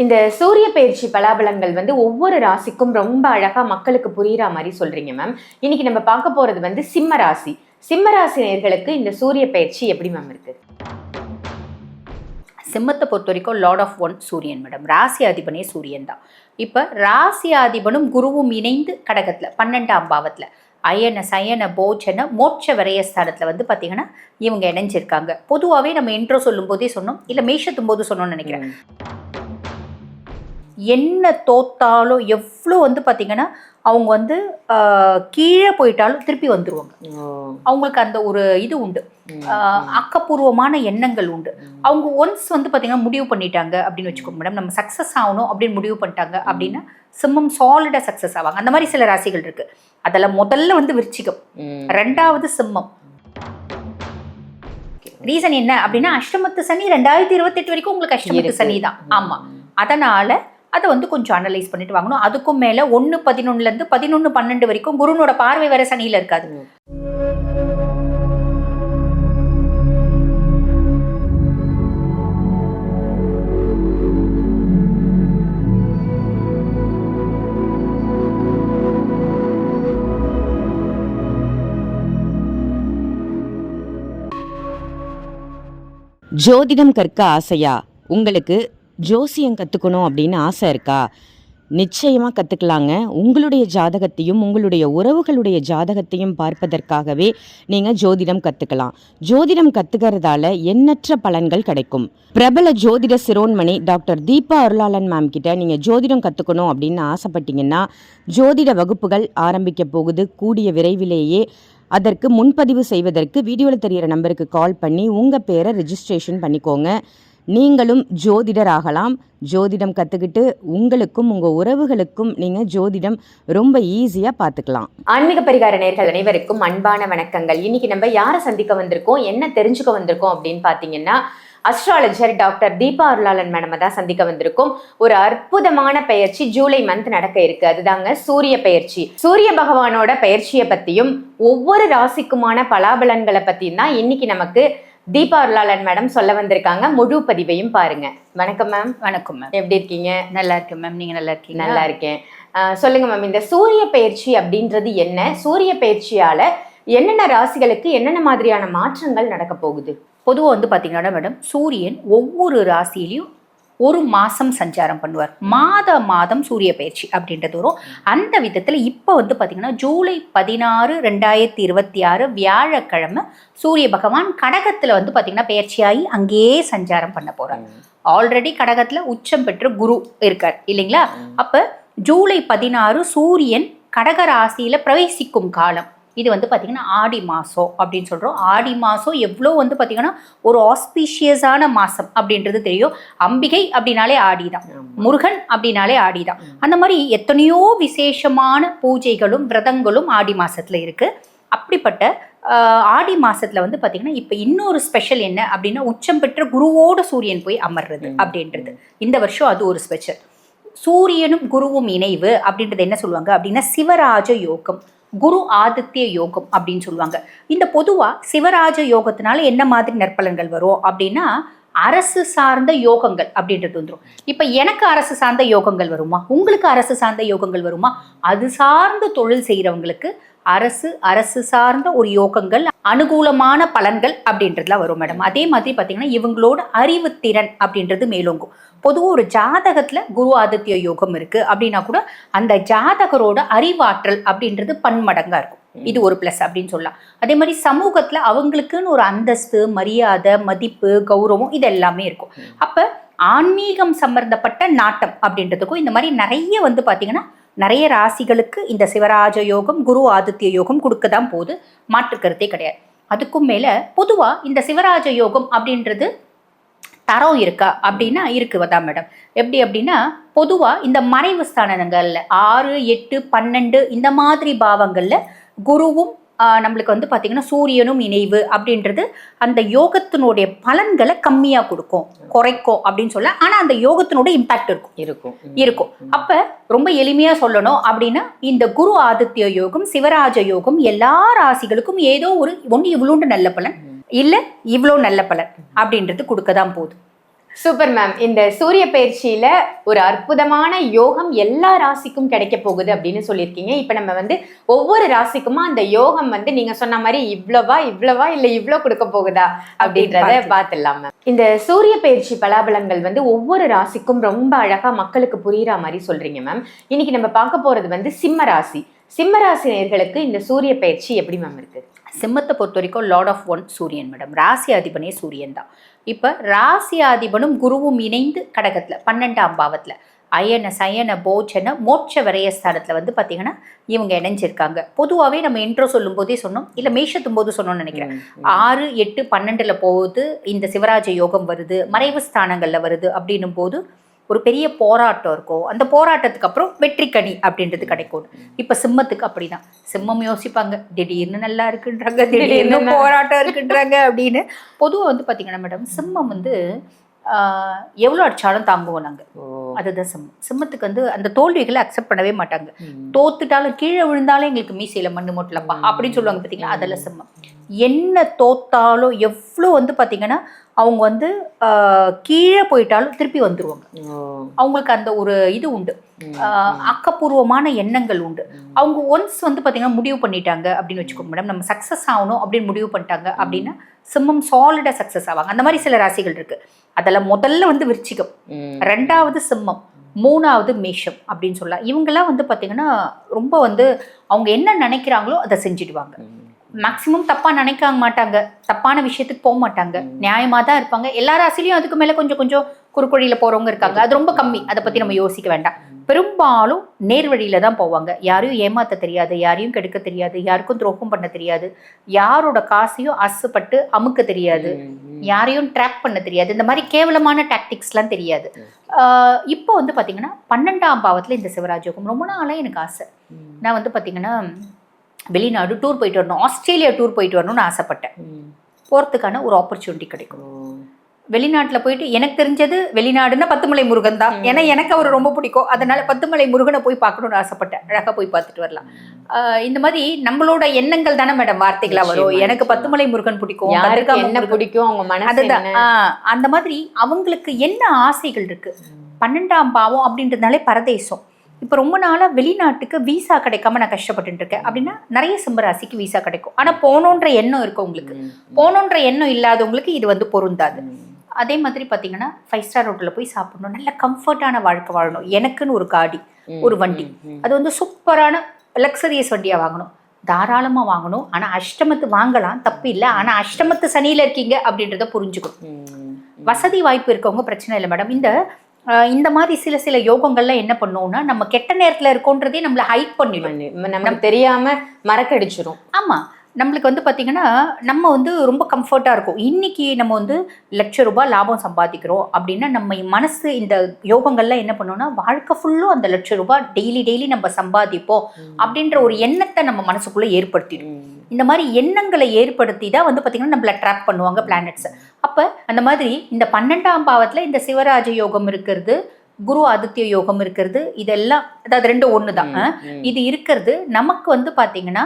இந்த சூரிய பயிற்சி பலாபலங்கள் ஒவ்வொரு ராசிக்கும் ரொம்ப அழகா மக்களுக்கு புரியுற மாதிரி சொல்றீங்க மேம். இன்னைக்கு நம்ம பார்க்க போறது சிம்ம ராசி. சிம்ம ராசி நேயர்களுக்கு இந்த சூரிய பயிற்சி எப்படி மேம் இருக்கு? சிம்மத்தை பொறுத்த வரைக்கும் லார்ட் ஆஃப் ஒன் சூரியன் மேடம். ராசி அதிபனே சூரியன் தான். இப்போ ராசி அதிபனும் குருவும் இணைந்து கடகத்தில் 12ஆம் பாவத்தில் அயன சயன போஜன மோட்ச விரயஸ்தானத்தில் பார்த்தீங்கன்னா இவங்க இணைஞ்சிருக்காங்க. பொதுவாகவே நம்ம இன்ட்ரோ சொல்லும் போதே சொன்னோம், இல்லை மேஷத்தும் போது சொன்னோம்னு நினைக்கிறேன். என்ன தோத்தாலோ எவ்வளோ பார்த்தீங்கன்னா அவங்க கீழே போயிட்டாலும் திருப்பி வந்துருவாங்க. அவங்களுக்கு அந்த ஒரு இது உண்டு, ஆக்கப்பூர்வமான எண்ணங்கள் உண்டு. அவங்க ஒன்ஸ் பார்த்தீங்கன்னா முடிவு பண்ணிட்டாங்க அப்படின்னு வச்சுக்கோங்க மேடம், நம்ம சக்ஸஸ் ஆகணும் அப்படின்னு முடிவு பண்ணிட்டாங்க அப்படின்னா சிம்மம் சாலிடாக சக்ஸஸ் ஆவாங்க. அந்த மாதிரி சில ராசிகள் இருக்கு. அதில் முதல்ல விருச்சிகம், ரெண்டாவது சிம்மம். ரீசன் என்ன அப்படின்னா அஷ்டமத்து சனி 2028 வரைக்கும் உங்களுக்கு அஷ்டமத்து சனி தான். ஆமாம், அதனால அதை கொஞ்சம் அனலைஸ் பண்ணிட்டு வாங்கணும். அதுக்கும் மேலே 1/11 11/12 வரைக்கும் குருனோட பார்வை வர சனியில் இருக்காது. ஜோதிடம் கற்க ஆசையா? உங்களுக்கு ஜோசியம் கற்றுக்கணும் அப்படின்னு ஆசை இருக்கா? நிச்சயமாக கற்றுக்கலாங்க. உங்களுடைய ஜாதகத்தையும் உங்களுடைய உறவுகளுடைய ஜாதகத்தையும் பார்ப்பதற்காகவே நீங்கள் ஜோதிடம் கற்றுக்கலாம். ஜோதிடம் கற்றுக்கிறதால எண்ணற்ற பலன்கள் கிடைக்கும். பிரபல ஜோதிட சிரோன்மணி டாக்டர் தீபா அருளாளன் மேம் கிட்ட நீங்கள் ஜோதிடம் கற்றுக்கணும் அப்படின்னு ஆசைப்பட்டீங்கன்னா ஜோதிட வகுப்புகள் ஆரம்பிக்க போகுது. கூடிய விரைவிலேயே அதற்கு முன்பதிவு செய்வதற்கு வீடியோவில் தெரிகிற நம்பருக்கு கால் பண்ணி உங்கள் பேரை ரெஜிஸ்ட்ரேஷன் பண்ணிக்கோங்க. நீங்களும் ஜோதிடர் ஆகலாம். ஜோதிடம் கற்றுக்கிட்டு உங்களுக்கும் உங்கள் உறவுகளுக்கும் நீங்கள் ஜோதிடம் ரொம்ப ஈஸியாக பார்த்துக்கலாம். ஆன்மீக பரிகார நேயர்கள் அனைவருக்கும் அன்பான வணக்கங்கள். இன்னைக்கு நம்ம யாரை சந்திக்க வந்திருக்கோம், என்ன தெரிஞ்சுக்க வந்திருக்கோம் அப்படின்னு பார்த்தீங்கன்னா அஸ்ட்ராலஜர் டாக்டர் தீபா அருளாளன் மேடம் தான் சந்திக்க வந்திருக்கோம். ஒரு அற்புதமான பயிற்சி ஜூலை மந்த் நடக்க இருக்கு. அதுதாங்க சூரிய பயிற்சி. சூரிய பகவானோட பயிற்சியை பத்தியும் ஒவ்வொரு ராசிக்குமான பலாபலன்களை பத்தியும் தான் இன்னைக்கு நமக்கு தீபா அருளாளன் மேடம் சொல்ல வந்திருக்காங்க. முழு பதிவையும் பாருங்க. வணக்கம் மேம். வணக்கம் மேம், எப்படி இருக்கீங்க? நல்லா இருக்கேன் மேம், நீங்க நல்லா இருக்கீங்க? நல்லா இருக்கேன். சொல்லுங்க மேம், இந்த சூரிய பயிற்சி அப்படின்றது என்ன? சூரிய பயிற்சியால என்னென்ன ராசிகளுக்கு என்னென்ன மாதிரியான மாற்றங்கள் நடக்க போகுது? பொதுவாக பார்த்தீங்கன்னா மேடம், சூரியன் ஒவ்வொரு ராசியிலையும் ஒரு மாதம் சஞ்சாரம் பண்ணுவார். மாதம் சூரிய பயிற்சி அப்படின்றது வரும். அந்த விதத்தில் இப்போ பார்த்தீங்கன்னா ஜூலை 16, 2026 வியாழக்கிழமை சூரிய பகவான் கடகத்தில் பார்த்தீங்கன்னா பயிற்சியாகி அங்கேயே சஞ்சாரம் பண்ண போகிறார். ஆல்ரெடி கடகத்தில் உச்சம் பெற்று குரு இருக்கார் இல்லைங்களா? அப்போ ஜூலை 16 சூரியன் கடக ராசியில் பிரவேசிக்கும் காலம். இது பார்த்தீங்கன்னா ஆடி மாதம் அப்படின்னு சொல்கிறோம். ஆடி மாதம் எவ்வளோ பார்த்தீங்கன்னா ஒரு ஆஸ்பீஷியஸான மாதம் அப்படின்றது தெரியும். அம்பிகை அப்படின்னாலே ஆடி தான், முருகன் அப்படின்னாலே ஆடி தான். அந்த மாதிரி எத்தனையோ விசேஷமான பூஜைகளும் விரதங்களும் ஆடி மாதத்தில் இருக்குது. அப்படிப்பட்ட ஆடி மாதத்தில் பார்த்தீங்கன்னா இப்போ இன்னொரு ஸ்பெஷல் என்ன அப்படின்னா உச்சம் பெற்ற குருவோட சூரியன் போய் அமர்றது அப்படின்றது. இந்த வருஷம் அது ஒரு ஸ்பெஷல். சூரியனும் குருவும் இணைவு அப்படின்றது என்ன சொல்லுவாங்க அப்படின்னா சிவராஜ யோகம், குரு ஆதித்ய யோகம் அப்படின்னு சொல்லுவாங்க. இந்த பொதுவாக சிவராஜ யோகத்தினால என்ன மாதிரி நற்பலன்கள் வரும் அப்படின்னா அரசு சார்ந்த யோகங்கள் அப்படின்றது வந்துடும். இப்போ எனக்கு அரசு சார்ந்த யோகங்கள் வருமா, உங்களுக்கு அரசு சார்ந்த யோகங்கள் வருமா? அது சார்ந்த தொழில் செய்கிறவங்களுக்கு அரசு சார்ந்த ஒரு யோகங்கள், அனுகூலமான பலன்கள் அப்படின்றதுலாம் வரும் மேடம். அதே மாதிரி பார்த்தீங்கன்னா இவங்களோட அறிவுத்திறன் அப்படின்றது மேலோங்கும். பொதுவாக ஒரு ஜாதகத்தில் குரு ஆதித்ய யோகம் இருக்குது அப்படின்னா கூட அந்த ஜாதகரோட அறிவாற்றல் அப்படின்றது பன்மடங்காக இருக்கும். இது ஒரு ப்ளஸ் அப்படின்னு சொல்லலாம். அதே மாதிரி சமூகத்தில் அவங்களுக்குன்னு ஒரு அந்தஸ்து, மரியாதை, மதிப்பு, கௌரவம் இது எல்லாமே இருக்கும். அப்போ ஆன்மீகம் சம்பந்தப்பட்ட நாட்டம் அப்படின்றதுக்கும் இந்த மாதிரி நிறைய பார்த்தீங்கன்னா நிறைய ராசிகளுக்கு இந்த சிவராஜ யோகம், குரு ஆதித்ய யோகம் கொடுக்க தான் போகுது, மாற்றுக்கருத்தே கிடையாது. அதுக்கும் மேலே பொதுவாக இந்த சிவராஜ யோகம் அப்படின்றது தரம் இருக்கா அப்படின்னா இருக்குதான் மேடம். எப்படி அப்படின்னா பொதுவாக இந்த மறைவு ஸ்தானங்களில் 6, 8, 12 இந்த மாதிரி பாவங்களில் குருவும் நம்மளுக்கு பார்த்தீங்கன்னா சூரியனும் இணைவு அப்படின்றது அந்த யோகத்தினுடைய பலன்களை கம்மியாக கொடுக்கும், குறைக்கும் அப்படின்னு சொல்ல. ஆனால் அந்த யோகத்தினுடைய இம்பாக்ட் இருக்கும். அப்போ ரொம்ப எளிமையாக சொல்லணும் அப்படின்னா இந்த குரு ஆதித்ய யோகம், சிவராஜ யோகம் எல்லா ராசிகளுக்கும் ஏதோ ஒன்று இவ்வளோண்டு நல்ல பலன், இல்லை இவ்வளோ நல்ல பலன் அப்படின்றது கொடுக்க தான் போகுது. Super ma'am. இந்த சூரிய பயிற்சியில ஒரு அற்புதமான யோகம் எல்லா ராசிக்கும் கிடைக்க போகுது அப்படின்னு சொல்லியிருக்கீங்க. இப்ப நம்ம வந்து ஒவ்வொரு ராசிக்குமா அந்த யோகம் வந்து நீங்க சொன்ன மாதிரி இவ்வளவா இல்ல இவ்ளோ கொடுக்க போகுதா அப்படின்றத பாத்துடலாம் மேம். இந்த சூரிய பயிற்சி பலாபலங்கள் வந்து ஒவ்வொரு ராசிக்கும் ரொம்ப அழகா மக்களுக்கு புரியுற மாதிரி சொல்றீங்க மேம். இன்னைக்கு நம்ம பார்க்க போறது வந்து சிம்ம ராசி. சிம்ம ராசி நேயர்களுக்கு இந்த சூரிய பயிற்சி எப்படி மேம் இருக்கு? சிம்மத்தை பொறுத்த வரைக்கும் லார்ட் ஆஃப் ஒன் சூரியன் மேடம். ராசி அதிபனே சூரியன் தான். இப்போ ராசி அதிபனும் குருவும் இணைந்து கடகத்தில் 12ஆம் பாவத்தில் அயன சயன போஜன மோட்ச விரயஸ்தானத்தில் வந்து பார்த்தீங்கன்னா இவங்க இணைஞ்சிருக்காங்க. பொதுவாகவே நம்ம இன்ட்ரோ சொல்லும் போதே சொன்னோம், இல்லை மேஷத்தும் போது சொன்னோம்னு நினைக்கிறேன். 6, 8, 12 போகுது இந்த சிவராஜ யோகம் வருது, மறைவு ஸ்தானங்களில் வருது. அப்படின்னும் போது ஒரு பெரிய போராட்டம் இருக்கும். அந்த போராட்டத்துக்கு அப்புறம் வெற்றி கனி அப்படின்றது கிடைக்கும். இப்போ சிம்மத்துக்கு அப்படிதான். சிம்மம் யோசிப்பாங்க, திடீர்னு நல்லா இருக்குன்றாங்க, திடீர்னு போராட்டம் இருக்குன்றாங்க அப்படின்னு. பொதுவாக வந்து பார்த்தீங்கன்னா மேடம், சிம்மம் வந்து எவ்வளோ அடிச்சாலும் தாங்குவோம் நாங்கள். அதுதான் சிம்மம். சிம்மத்துக்கு வந்து அந்த தோல்விகளை அக்செப்ட் பண்ணவே மாட்டாங்க. தோத்துட்டாலும் கீழே விழுந்தாலும் எங்களுக்கு மீசையில மண்ணு மொட்டலப்பா அப்படின்னு சொல்லுவாங்க பார்த்தீங்களா, அதெல்லாம் சிம்மம். என்ன தோத்தாலும் எவ்வளோ வந்து பார்த்தீங்கன்னா அவங்க வந்து கீழே போயிட்டாலும் திருப்பி வந்துருவாங்க. அவங்களுக்கு அந்த ஒரு இது உண்டு, ஆக்கப்பூர்வமான எண்ணங்கள் உண்டு. அவங்க ஒன்ஸ் வந்து பார்த்தீங்கன்னா முடிவு பண்ணிட்டாங்க அப்படின்னு வச்சுக்கோங்க மேடம், நம்ம சக்ஸஸ் ஆகணும் அப்படின்னு முடிவு பண்ணிட்டாங்க அப்படின்னா சிம்மம் சாலிடாக சக்ஸஸ் ஆவாங்க. அந்த மாதிரி சில ராசிகள் இருக்கு. அதில் முதல்ல வந்து விருச்சிகம், 2வது சிம்மம், 3வது மேஷம் அப்படின்னு சொல்லலாம். இவங்கெல்லாம் வந்து பார்த்தீங்கன்னா ரொம்ப வந்து அவங்க என்ன நினைக்கிறாங்களோ அதை செஞ்சிடுவாங்க. மேக்சிமம் தப்பாக நினைக்க மாட்டாங்க, தப்பான விஷயத்துக்கு போக மாட்டாங்க, நியாயமாக தான் இருப்பாங்க. எல்லா ராசிலையும் அதுக்கு மேலே கொஞ்சம் கொஞ்சம் குறுக்கொழியில் போகிறவங்க இருக்காங்க, அது ரொம்ப கம்மி. அதை பற்றி நம்ம யோசிக்க வேண்டாம். பெரும்பாலும் நேர்வழியில தான் போவாங்க. யாரையும் ஏமாற்ற தெரியாது, யாரையும் கெடுக்க தெரியாது, யாருக்கும் துரோகம் பண்ண தெரியாது, யாரோட காசையும் ஆசைப்பட்டு அமுக்க தெரியாது, யாரையும் ட்ராப் பண்ண தெரியாது. இந்த மாதிரி கேவலமான டாக்டிக்ஸ்லாம் தெரியாது. இப்போ வந்து பார்த்தீங்கன்னா 12ஆம் பாவத்தில் இந்த சிவராஜயோகம் ரொம்ப நாளாக எனக்கு ஆசை. நான் வந்து பார்த்தீங்கன்னா வெளிநாடு டூர் போயிட்டு வரணும், ஆஸ்திரேலியா டூர் போயிட்டு வரணும்னு ஆசைப்பட்டேன். போகிறதுக்கான ஒரு ஆப்பர்ச்சுனிட்டி கிடைக்கும். வெளிநாட்டில் போயிட்டு எனக்கு தெரிஞ்சது வெளிநாடுன்னா பத்துமலை முருகன் தான். ஏன்னா எனக்கு அவர் ரொம்ப பிடிக்கும். அதனால பத்துமலை முருகனை போய் பார்க்கணும்னு ஆசைப்பட்டேன். அழகாக போய் பார்த்துட்டு வரலாம். இந்த மாதிரி நம்மளோட எண்ணங்கள் தானே மேடம் வார்த்தைகளா வரும். எனக்கு பத்துமலை முருகன் பிடிக்கும், என்ன பிடிக்கும் அவங்க மனசு. அதுதான் அந்த மாதிரி அவங்களுக்கு என்ன ஆசைகள் இருக்கு. 12ஆம் பாவம் அப்படின்றதுனாலே பரதேசம். இப்போ ரொம்ப நாளாக வெளிநாட்டுக்கு வீசா கிடைக்காம நான் கஷ்டப்பட்டு இருக்கேன் அப்படின்னா நிறைய சிம்மராசிக்கு வீசா கிடைக்கும். ஆனால் போகணுன்ற எண்ணம் இருக்கு உங்களுக்கு. போகணுன்ற எண்ணம் இல்லாதவங்களுக்கு இது வந்து பொருந்தாது. அதே மாதிரி பார்த்தீங்கன்னா 5 ஸ்டார் ஹோட்டலில் போய் சாப்பிடணும், நல்ல கம்ஃபர்டான வாழ்க்கை வாழணும், எனக்குன்னு ஒரு காடி, ஒரு வண்டி, அது வந்து சூப்பரான லக்ஸரியஸ் வண்டியாக வாங்கணும், தாராளமாக வாங்கணும். ஆனால் அஷ்டமத்து வாங்கலாம், தப்பு இல்லை. ஆனால் அஷ்டமத்து சனியில் இருக்கீங்க அப்படின்றத புரிஞ்சுக்கணும். வசதி வாய்ப்பு இருக்கவங்க பிரச்சனை இல்லை மேடம். இந்த மாதிரி சில யோகங்கள்லாம் என்ன பண்ணோம்னா நம்ம கெட்ட நேரத்தில் இருக்கோன்றதே நம்மளை ஹைட் பண்ணிடும், நமக்கு தெரியாம மறக்கடிச்சிடும். ஆமாம், நம்மளுக்கு வந்து பார்த்திங்கன்னா நம்ம வந்து ரொம்ப கம்ஃபர்ட்டாக இருக்கும். இன்றைக்கி நம்ம வந்து ₹1,00,000 லாபம் சம்பாதிக்கிறோம் அப்படின்னா நம்ம மனசு இந்த யோகங்கள்லாம் என்ன பண்ணோம்னா வாழ்க்கை ஃபுல்லும் அந்த ₹1,00,000 டெய்லி நம்ம சம்பாதிப்போம் அப்படின்ற ஒரு எண்ணத்தை நம்ம மனசுக்குள்ளே ஏற்படுத்திடும். இந்த மாதிரி எண்ணங்களை ஏற்படுத்தி தான் வந்து பார்த்திங்கன்னா நம்மளை ட்ராப் பண்ணுவாங்க பிளானட்ஸை. அப்போ அந்த மாதிரி இந்த 12ஆம் பாவத்தில் இந்த சிவராஜ யோகம் இருக்கிறது, குரு ஆதித்ய யோகம் இருக்கிறது, இதெல்லாம் அதாவது 2 ஒன்று தான். இது இருக்கிறது நமக்கு வந்து பார்த்திங்கன்னா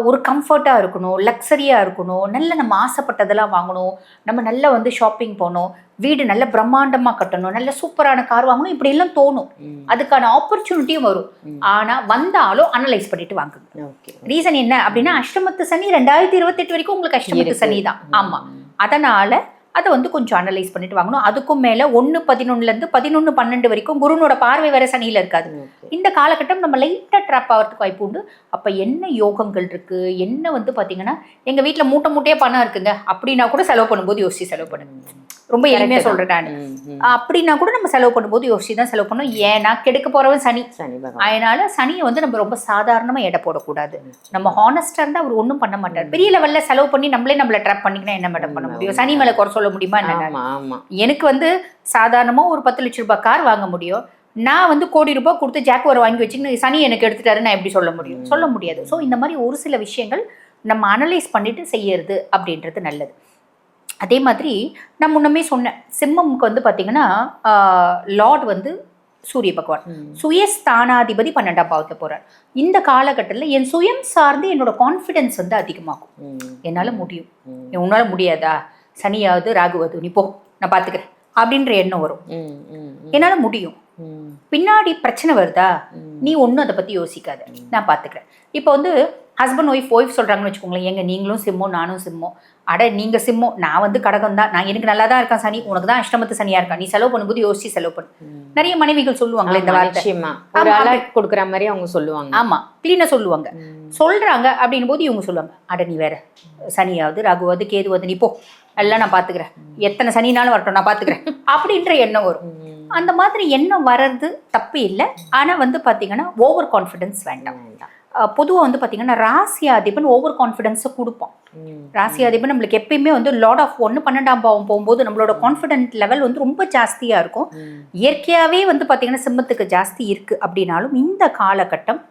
ஒரு கம்ஃபர்ட்டாக இருக்கணும், லக்ஸரியாக இருக்கணும், நல்ல நம்ம ஆசைப்பட்டதெல்லாம் வாங்கணும், நம்ம நல்லா வந்து ஷாப்பிங் போகணும், வீடு நல்ல பிரம்மாண்டமாக கட்டணும், நல்ல சூப்பரான கார் வாங்கணும், இப்படி எல்லாம் தோணும். அதுக்கான ஆப்பர்ச்சுனிட்டியும் வரும். ஆனால் வந்தாலும் அனலைஸ் பண்ணிட்டு வாங்குங்க. ரீசன் என்ன அப்படின்னா அஷ்டமத்து சனி 2028 வரைக்கும் உங்களுக்கு அஷ்டமத்து சனி தான். ஆமாம், அதனால் அதை வந்து கொஞ்சம் அனலைஸ் பண்ணிட்டு வாங்கணும். அதுக்கும் மேலே 1/11 11/12 வரைக்கும் குருனோட பார்வை வர சனியில் இருக்காது. இந்த காலகட்டம் நம்ம லைட்டாக ட்ராப் ஆகிறதுக்கு வாய்ப்பு உண்டு. அப்போ என்ன யோகங்கள் இருக்குது, என்ன வந்து பார்த்தீங்கன்னா எங்கள் வீட்டில் மூட்டையாக பணம் இருக்குங்க அப்படின்னா கூட செலவு பண்ணும்போது யோசிச்சு செலவு பண்ணுங்க. ரொம்ப எளிமையாக சொல்கிறேன் நான். அப்படின்னா கூட நம்ம செலவு பண்ணும்போது யோசிச்சு தான் செலவு பண்ணணும். ஏன்னா கெடுக்க போகிறவன் சனி. அதனால சனியை வந்து நம்ம ரொம்ப சாதாரணமாக எடை போடக்கூடாது. நம்ம ஹானஸ்டாக இருந்தால் அவர் ஒன்றும் பண்ண மாட்டார். பெரிய லெவலில் செலவு பண்ணி நம்மளை ட்ராப் பண்ணிங்கன்னா என்ன மேடம் பண்ண முடியும்? சனி மேலே குறை சொல்ல முடியுமா? என்ன, எனக்கு வந்து சாதாரணமாக ஒரு ₹10,00,000 கார் வாங்க முடியும். நான் வந்து ₹1,00,000 கொடுத்து ஜாக்குவர் வாங்கி வச்சுன்னு சனி எனக்கு எடுத்துட்டாரு நான் எப்படி சொல்ல முடியும்? சொல்ல முடியாது. ஸோ இந்த மாதிரி ஒரு சில விஷயங்கள் நம்ம அனலைஸ் பண்ணிட்டு செய்யறது அப்படின்றது நல்லது. அதே மாதிரி நான் முன்னமே சொன்னேன், சிம்மமுக்கு வந்து பார்த்தீங்கன்னா லார்ட் வந்து சூரிய பகவான், சுயஸ்தானாதிபதி 12ஆம் பாவத்தை போறார். இந்த காலகட்டத்தில் என் சுயம் சார்ந்து என்னோட கான்ஃபிடென்ஸ் வந்து அதிகமாகும். என்னால் முடியும், உன்னால முடியாதா, சனியாவது ராகுவது, நீ போ நான் பார்த்துக்கிறேன் அப்படின்ற எண்ணம் வரும். ம், ம், ம், என்னால முடியும். ம், பின்னாடி பிரச்சனை வருதா, ம். நீ ஒன்றும் அதை பற்றி யோசிக்காத, நான் பார்த்துக்கிறேன். இப்போ வந்து ஹஸ்பண்ட் ஒய்ஃப் சொல்கிறாங்கன்னு வச்சுக்கோங்களேன், எங்க நீங்களும் சிம்மோ நானும் சிம்மோ, அட நீங்கள் சிம்மோ நான் வந்து கடகம் தான், நான் எனக்கு நல்லா தான் இருக்கேன் சனி, உனக்கு தான் அஷ்டமத்து சனியாக இருக்கா, நீ செலவு பண்ணும்போது யோசிச்சு செலவு பண்ணு. நிறைய மனைவிகள் சொல்லுவாங்களே இந்த ஆமா, வார்த்தை. நிச்சயமா ஒரு ஆமா, அலர்ட் கொடுக்குற மாதிரி அவங்க சொல்லுவாங்க. ஆமாம், க்ளீனாக சொல்லுவாங்க. ம், சொல்கிறாங்க அப்படின் போது இவங்க சொல்லுவாங்க, அட நீ வேற சனியாவது ராகுவாவது கேதுவாது நீ போ, எல்லாம் நான் பார்த்துக்கிறேன், எத்தனை சனினாலும் வரட்டும் நான் பார்த்துக்கிறேன் அப்படின்ற எண்ணம் வரும். ம். அந்த மாதிரி எண்ணம் வர்றது தப்பு இல்லை. ஆனால் வந்து பார்த்தீங்கன்னா ஓவர் கான்ஃபிடென்ஸ் வேண்டாம். பொதுவாக வந்து பார்த்தீங்கன்னா ராசியாதிபன் ஓவர் கான்ஃபிடென்ஸை கொடுப்போம். ம், ராசியாதிபன் நம்மளுக்கு எப்பயுமே வந்து லார்ட் ஆஃப் 12ஆம் பாவம் போகும்போது நம்மளோட கான்ஃபிடென்ட் லெவல் வந்து ரொம்ப ஜாஸ்தியாக இருக்கும். ம். இயற்கையாகவே வந்து பார்த்தீங்கன்னா சிம்மத்துக்கு ஜாஸ்தி இருக்குது அப்படின்னாலும் இந்த காலகட்டம்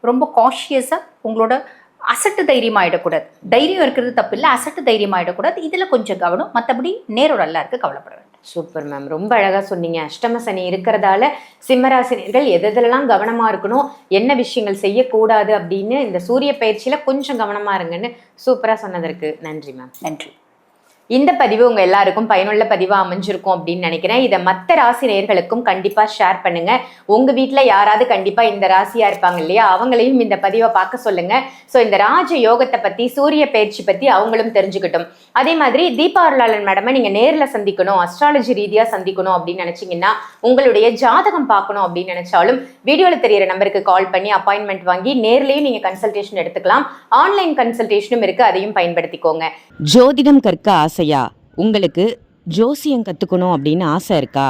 ரொம்ப காஷியஸாக உங்களோட அசட்டு தைரியமாகிடக்கூடாது. தைரியம் இருக்கிறது தப்பு இல்லை, அசட்டு தைரியமாகிடக்கூடாது. இதில் கொஞ்சம் கவனம், மற்றபடி நேரம் நல்லா இருக்குது, கவலைப்பட வேண்டாம். சூப்பர் மேம், ரொம்ப அழகா சொன்னீங்க. அஷ்டம சனி இருக்கிறதால சிம்மராசினியர்கள் எதெல்லாம் கவனமா இருக்கணும், என்ன விஷயங்கள் செய்யக்கூடாது அப்படின்னு இந்த சூரிய பயிற்சியில கொஞ்சம் கவனமா இருங்கன்னு சூப்பரா சொன்னதற்கு நன்றி மேம். நன்றி. இந்த பதிவு உங்க எல்லாருக்கும் பயனுள்ள பதிவா அமைஞ்சிருக்கும் அப்படின்னு நினைக்கிறேன். இதை மற்ற ராசி நேயர்களுக்கும் கண்டிப்பா ஷேர் பண்ணுங்க. உங்க வீட்டுல யாராவது கண்டிப்பா இந்த ராசியா இருப்பாங்க இல்லையா, அவங்களையும் இந்த பதிவை பார்க்க சொல்லுங்க. ஸோ இந்த ராஜ யோகத்தை பத்தி, சூரிய பயிற்சி பத்தி அவங்களும் தெரிஞ்சுக்கிட்டும். அதே மாதிரி தீபா அருளாளன் மேடமை நீங்க நேர்ல சந்திக்கணும், அஸ்ட்ராலஜி ரீதியா சந்திக்கணும் அப்படின்னு நினைச்சீங்கன்னா, உங்களுடைய ஜாதகம் பார்க்கணும் அப்படின்னு நினைச்சாலும் வீடியோல தெரியற நம்பருக்கு கால் பண்ணி அப்பாயின்மெண்ட் வாங்கி நேர்லயும் நீங்க கன்சல்டேஷன் எடுத்துக்கலாம். ஆன்லைன் கன்சல்டேஷனும் இருக்கு, அதையும் பயன்படுத்திக்கோங்க. ஜோதிடம் கற்க ஆசையா? உங்களுக்கு ஜோசியம் கற்றுக்கணும் அப்படின்னு ஆசை இருக்கா?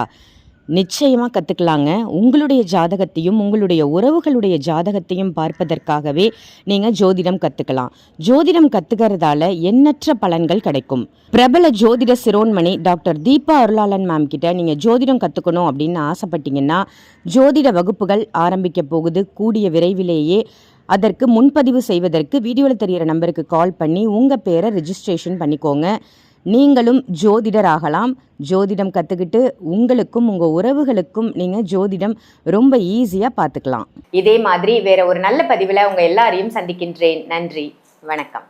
நிச்சயமாக கற்றுக்கலாங்க. உங்களுடைய ஜாதகத்தையும் உங்களுடைய உறவுகளுடைய ஜாதகத்தையும் பார்ப்பதற்காகவே நீங்கள் ஜோதிடம் கற்றுக்கலாம். ஜோதிடம் கற்றுக்கிறதால எண்ணற்ற பலன்கள் கிடைக்கும். பிரபல ஜோதிட சிரோன்மணி டாக்டர் தீபா அருளாளன் மேம் கிட்ட நீங்கள் ஜோதிடம் கற்றுக்கணும் அப்படின்னு ஆசைப்பட்டீங்கன்னா, ஜோதிட வகுப்புகள் ஆரம்பிக்க போகுது கூடிய விரைவிலேயே. அதற்கு முன்பதிவு செய்வதற்கு வீடியோவில் தெரிகிற நம்பருக்கு கால் பண்ணி உங்கள் பேரை ரெஜிஸ்ட்ரேஷன் பண்ணிக்கோங்க. நீங்களும் ஜோதிடர் ஆகலாம். ஜோதிடம் கற்றுக்கிட்டு உங்களுக்கும் உங்கள் உறவுகளுக்கும் நீங்கள் ஜோதிடம் ரொம்ப ஈஸியாக பார்த்துக்கலாம். இதே மாதிரி வேற ஒரு நல்ல பதிவில் உங்க எல்லாரையும் சந்திக்கின்றேன். நன்றி, வணக்கம்.